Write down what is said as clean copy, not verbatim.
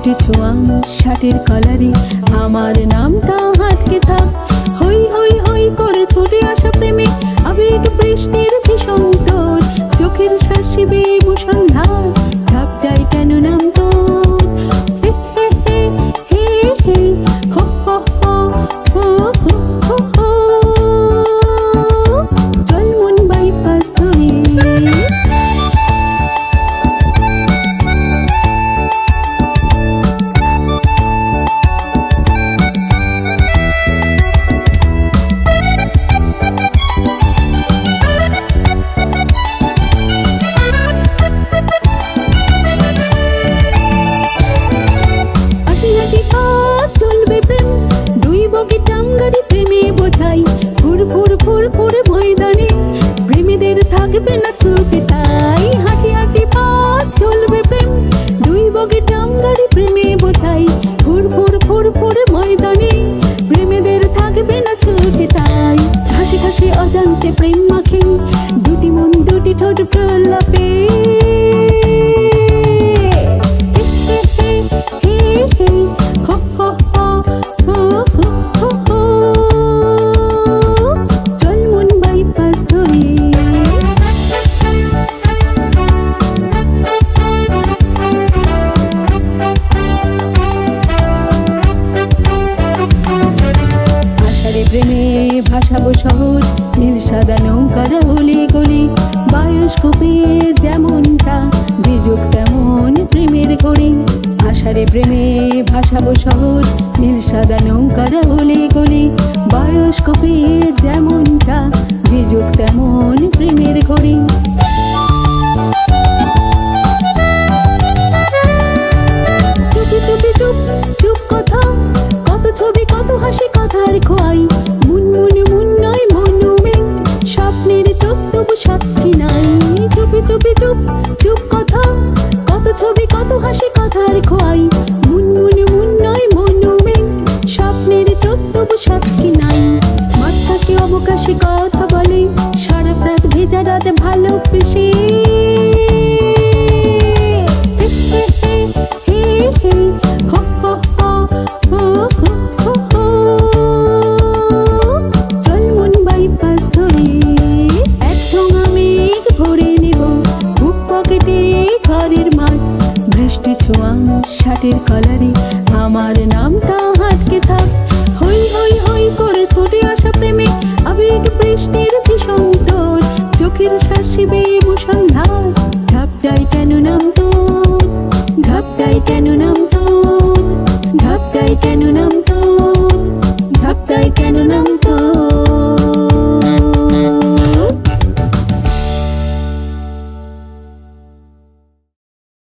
বৃষ্টি ছোঁয়া শার্টের কলারে আমার নামটা হাটকে থাক। হই হই হই করে ছুটে আসা প্রেমে আবেগ বৃষ্টির ভীষণ তোর চোখের শাসিবে মুষলধার ঝাপটায় কেন নাম তোর। হে হে হে হে হে হো হো হো হো হো হো হো চল মন বাইপাস ধরে। থাকবে না ছুটি তাই হাঁটি হাঁটি পথ চলবে প্রেম দুই বগি টাম গাড়ি প্রেমে বোঝাই ফুর ফুর ফুর ফুর ময়দানে প্রেমেদের থাকবে না ছুটি তাই হাসি হাসি অজান্তে প্রেম মাখে দুটি মন দুটি ঠোঁট প্রলাপে। প্রেমে ভাসাবো শহর নীল সাদা নৌকার অলি গলি বায়োস্কোপে যেমনটা বিযোগ তেমন প্রেমের গড়ি। আষাঢ়ে প্রেমে ভাসাবো শহর নীল সাদা নৌকার অলি গলি বায়োস্কোপে যেমনটা বিযোগ তেমন প্রেমের গড়ি। চুপি চুপি চুপ চুপ কথা কত ছবি কত হাসি কথার খোয়াই মুনমুন মুন নয় মনুমেন্ট স্বপ্নের চোখ তবু সাক্ষী নাই। চুপি চুপি চুপ চুপ কথা কত ছবি কত হাসি কথার খোয়াই মুনমুন মুন নয় মনুমেন্ট স্বপ্নের চোখ তবু সাক্ষী নাই। মাঠ থাকে অবকাশে কথা বলে সারা রাত ভেজা রাত ভালোবেসে। বৃষ্টি ছোঁয়া শার্টের কলারে আমার নামটা হাটকে থাক। হই হই হই করে ছুটে আসা প্রেমে আবেগ বৃষ্টির ভীষণ তোর চোখের শাসিবে মুষলধার ঝাপটায় কেন নাম তোর ঝাপটায় কেন নাম তোর।